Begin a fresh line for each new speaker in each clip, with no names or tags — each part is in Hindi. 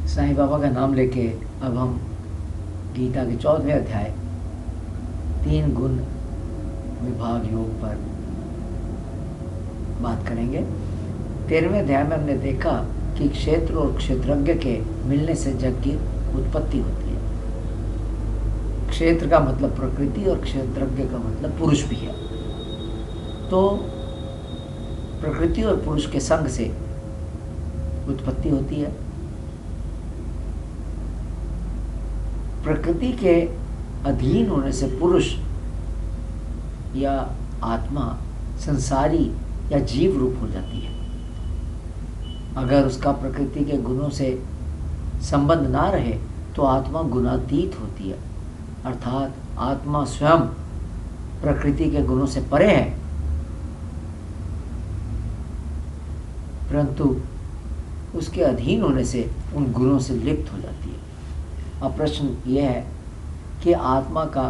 साईं बाबा का नाम लेके अब हम गीता के 14वें अध्याय 3 गुण विभाग योग पर बात करेंगे। 13वें अध्याय में हमने देखा कि क्षेत्र और क्षेत्रज्ञ के मिलने से जग की उत्पत्ति होती है। क्षेत्र का मतलब प्रकृति और क्षेत्रज्ञ का मतलब पुरुष भी है। तो प्रकृति और पुरुष के संग से उत्पत्ति होती है। प्रकृति के अधीन होने से पुरुष या आत्मा संसारी या जीव रूप हो जाती है। अगर उसका प्रकृति के गुणों से संबंध ना रहे तो आत्मा गुणातीत होती है, अर्थात आत्मा स्वयं प्रकृति के गुणों से परे है, परंतु उसके अधीन होने से उन गुणों से लिप्त हो जाती है। अब प्रश्न यह है कि आत्मा का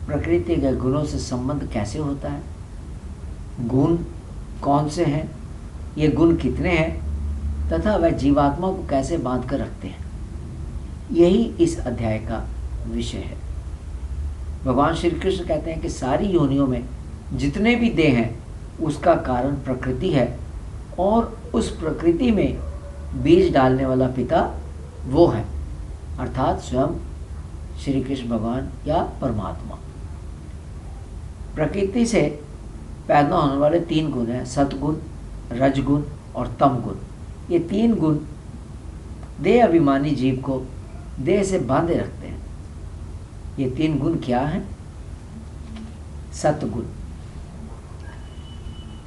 प्रकृति के गुणों से संबंध कैसे होता है, गुण कौन से हैं, ये गुण कितने हैं तथा वह जीवात्मा को कैसे बांध कर रखते हैं, यही इस अध्याय का विषय है। भगवान श्री कृष्ण कहते हैं कि सारी योनियों में जितने भी देह हैं उसका कारण प्रकृति है और उस प्रकृति में बीज डालने वाला पिता वो है, अर्थात स्वयं श्री कृष्ण भगवान या परमात्मा। प्रकृति से पैदा होने वाले 3 गुण हैं, सतगुण, रजगुण और तमगुण। ये 3 गुण देह अभिमानी जीव को देह से बांधे रखते हैं। ये 3 गुण क्या हैं? सतगुण।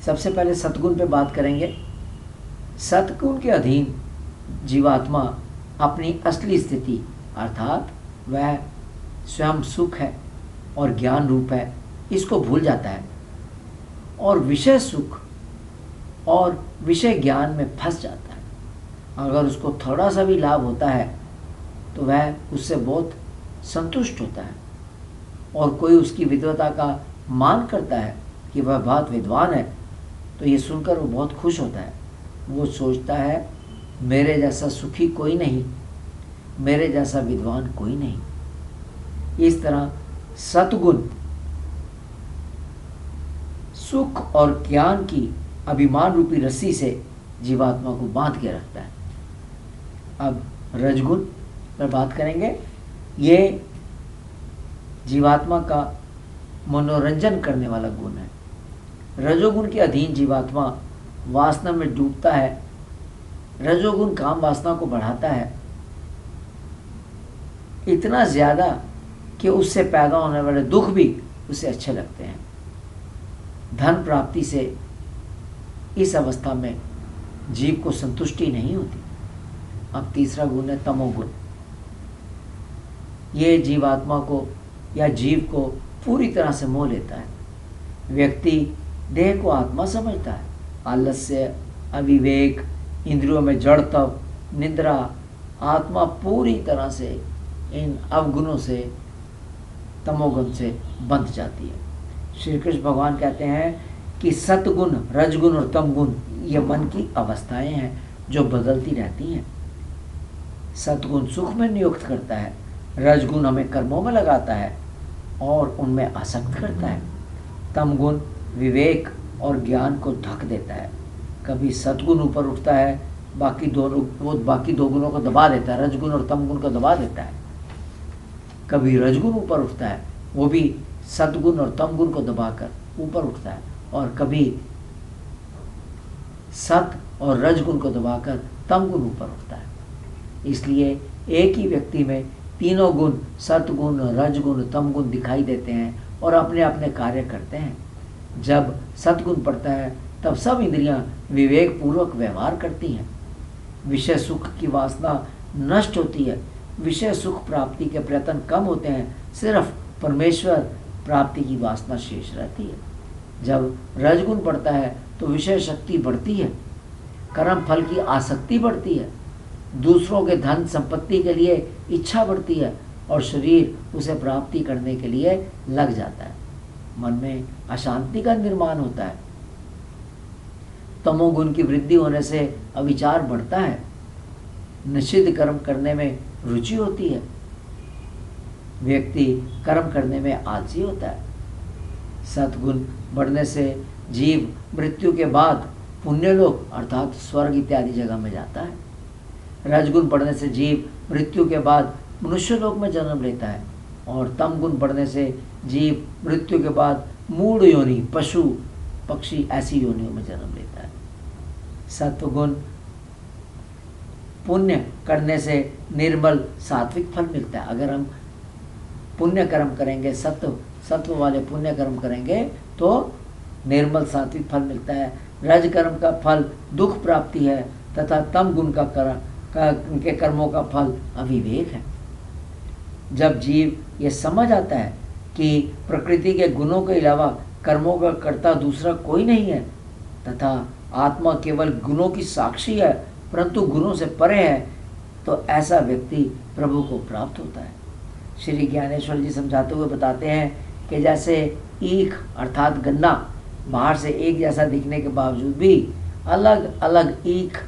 सबसे पहले सतगुण पे बात करेंगे। सतगुण के अधीन जीवात्मा अपनी असली स्थिति अर्थात वह स्वयं सुख है और ज्ञान रूप है, इसको भूल जाता है और विषय सुख और विषय ज्ञान में फंस जाता है। अगर उसको थोड़ा सा भी लाभ होता है तो वह उससे बहुत संतुष्ट होता है और कोई उसकी विद्वता का मान करता है कि वह बहुत विद्वान है तो ये सुनकर वो बहुत खुश होता है। वो सोचता है मेरे जैसा सुखी कोई नहीं, मेरे जैसा विद्वान कोई नहीं। इस तरह सतगुण सुख और ज्ञान की अभिमान रूपी रस्सी से जीवात्मा को बांध के रखता है। अब रजगुण पर बात करेंगे। ये जीवात्मा का मनोरंजन करने वाला गुण है। रजोगुण के अधीन जीवात्मा वासना में डूबता है। रजोगुण काम वासना को बढ़ाता है इतना ज़्यादा कि उससे पैदा होने वाले दुख भी उसे अच्छे लगते हैं। धन प्राप्ति से इस अवस्था में जीव को संतुष्टि नहीं होती। अब तीसरा गुण है तमोगुण। ये जीवात्मा को या जीव को पूरी तरह से मोह लेता है। व्यक्ति देह को आत्मा समझता है। आलस्य, अविवेक, इंद्रियों में जड़त्व, निद्रा, आत्मा पूरी तरह से इन अवगुणों से, तमोगुण से बंध जाती है। श्री कृष्ण भगवान कहते हैं कि सतगुण, रजगुण और तमगुण ये मन की अवस्थाएं हैं जो बदलती रहती हैं। सतगुण सुख में नियुक्त करता है, रजगुण हमें कर्मों में लगाता है और उनमें आसक्त करता है। तमगुण विवेक और ज्ञान को ढक देता है। कभी सतगुण ऊपर उठता है, बाकी 2 गुणों को दबा देता है, रजगुण और तमगुण को दबा देता है। कभी रजगुण ऊपर उठता है, वो भी सतगुण और तमगुण को दबाकर ऊपर उठता है, और कभी सत और रजगुण को दबाकर तमगुण ऊपर उठता है। इसलिए एक ही व्यक्ति में तीनों गुण सतगुण, रजगुण, तमगुण दिखाई देते हैं और अपने अपने कार्य करते हैं। जब सतगुण पड़ता है तब सब इंद्रियां विवेक पूर्वक व्यवहार करती हैं। विषय सुख की वासना नष्ट होती है। विषय सुख प्राप्ति के प्रयत्न कम होते हैं, सिर्फ परमेश्वर प्राप्ति की वासना शेष रहती है। जब रजगुण बढ़ता है तो विषय शक्ति बढ़ती है, कर्म फल की आसक्ति बढ़ती है, दूसरों के धन संपत्ति के लिए इच्छा बढ़ती है और शरीर उसे प्राप्ति करने के लिए लग जाता है। मन में अशांति का निर्माण होता है। तमोगुण की वृद्धि होने से अविचार बढ़ता है। निषिद्ध कर्म करने में रुचि होती है। व्यक्ति कर्म करने में आलसी होता है। सद्गुण बढ़ने से जीव मृत्यु के बाद पुण्यलोक अर्थात स्वर्ग इत्यादि जगह में जाता है। रजगुण बढ़ने से जीव मृत्यु के बाद मनुष्य लोक में जन्म लेता है, और तम गुण बढ़ने से जीव मृत्यु के बाद मूढ़ योनि, पशु पक्षी ऐसी योनियों में जन्म लेता है। सत्वगुण पुण्य करने से निर्मल सात्विक फल मिलता है। अगर हम पुण्य कर्म करेंगे, सत्व वाले पुण्य कर्म करेंगे तो निर्मल सात्विक फल मिलता है। रज कर्म का फल दुख प्राप्ति है तथा तम गुण के कर्मों का फल अविवेक है। जब जीव ये समझ आता है कि प्रकृति के गुणों के अलावा कर्मों का कर्ता दूसरा कोई नहीं है तथा आत्मा केवल गुणों की साक्षी है परंतु गुणों से परे है, तो ऐसा व्यक्ति प्रभु को प्राप्त होता है। श्री ज्ञानेश्वर जी समझाते हुए बताते हैं कि जैसे ईख अर्थात गन्ना बाहर से एक जैसा दिखने के बावजूद भी अलग अलग ईख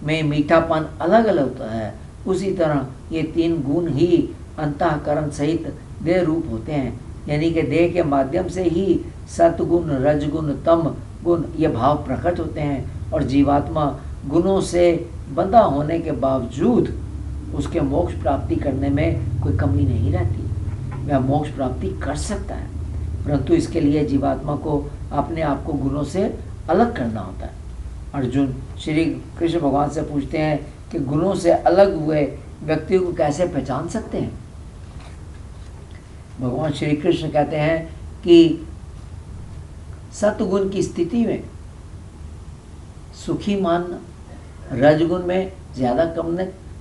में मीठापन अलग अलग होता है, उसी तरह ये तीन गुण ही अंतःकरण सहित देह रूप होते हैं। यानी कि देह के माध्यम से ही सतगुण, रजगुण, तम गुण ये भाव प्रकट होते हैं, और जीवात्मा गुणों से बंधा होने के बावजूद उसके मोक्ष प्राप्ति करने में कोई कमी नहीं रहती। वह मोक्ष प्राप्ति कर सकता है, परंतु इसके लिए जीवात्मा को अपने आप को गुणों से अलग करना होता है। अर्जुन श्री कृष्ण भगवान से पूछते हैं कि गुणों से अलग हुए व्यक्ति को कैसे पहचान सकते हैं। भगवान श्री कृष्ण कहते हैं कि सतगुण की स्थिति में सुखी मानना, रजगुण में ज़्यादा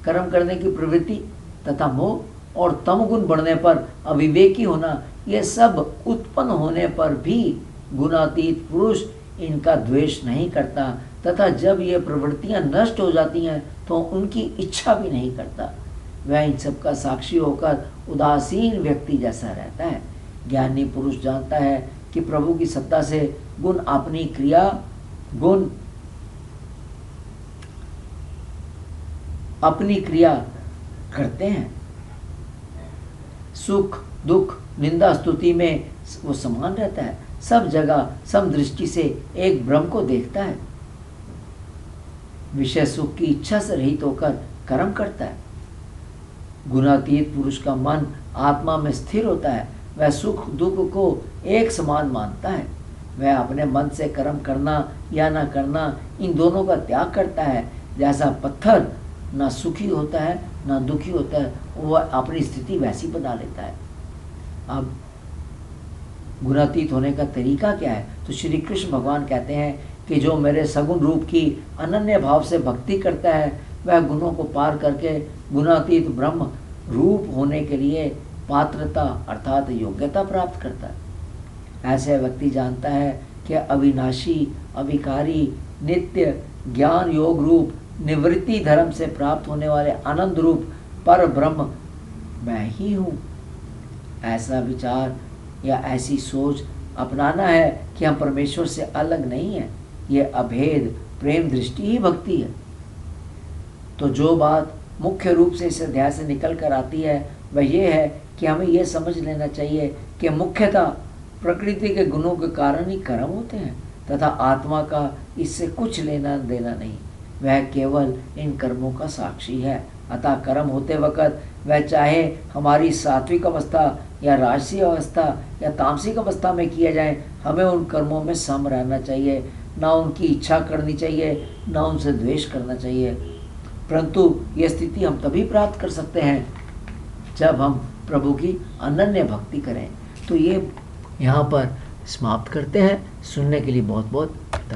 कर्म करने की प्रवृत्ति तथा मोह, और तमगुण बढ़ने पर अविवेकी होना, ये सब उत्पन्न होने पर भी गुणातीत पुरुष इनका द्वेष नहीं करता तथा जब ये प्रवृत्तियां नष्ट हो जाती हैं तो उनकी इच्छा भी नहीं करता। वह इन सब का साक्षी होकर उदासीन व्यक्ति जैसा रहता है। ज्ञानी पुरुष जानता है कि प्रभु की सत्ता से गुण अपनी क्रिया करते हैं। सुख दुख निंदा स्तुति में वो समान रहता है, सब जगह सम दृष्टि से एक ब्रह्म को देखता है। विषय सुख की इच्छा से रहित होकर कर्म करता है। गुणातीत पुरुष का मन आत्मा में स्थिर होता है, वह सुख दुख को एक समान मानता है। वह अपने मन से कर्म करना या न करना इन दोनों का त्याग करता है। जैसा पत्थर ना सुखी होता है ना दुखी होता है, वह अपनी स्थिति वैसी बना लेता है। अब गुणातीत होने का तरीका क्या है? तो श्री कृष्ण भगवान कहते हैं कि जो मेरे सगुण रूप की अनन्य भाव से भक्ति करता है वह गुणों को पार करके गुणातीत ब्रह्म रूप होने के लिए पात्रता अर्थात योग्यता प्राप्त करता है। ऐसे व्यक्ति जानता है कि अविनाशी, अविकारी, नित्य, ज्ञान योग रूप, निवृत्ति धर्म से प्राप्त होने वाले आनंद रूप पर ब्रह्म मैं ही हूँ। ऐसा विचार या ऐसी सोच अपनाना है कि हम परमेश्वर से अलग नहीं हैं। ये अभेद प्रेम दृष्टि ही भक्ति है। तो जो बात मुख्य रूप से इस अध्याय से निकल कर आती है वह ये है कि हमें यह समझ लेना चाहिए कि मुख्यतः प्रकृति के गुणों के कारण ही कर्म होते हैं तथा आत्मा का इससे कुछ लेना देना नहीं, वह केवल इन कर्मों का साक्षी है। अतः कर्म होते वक्त वह चाहे हमारी सात्विक अवस्था या राजसी अवस्था या तामसिक अवस्था में किया जाए, हमें उन कर्मों में सम रहना चाहिए, ना उनकी इच्छा करनी चाहिए ना उनसे द्वेष करना चाहिए। परंतु यह स्थिति हम तभी प्राप्त कर सकते हैं जब हम प्रभु की अनन्य भक्ति करें। तो ये यहाँ पर समाप्त करते हैं। सुनने के लिए बहुत बहुत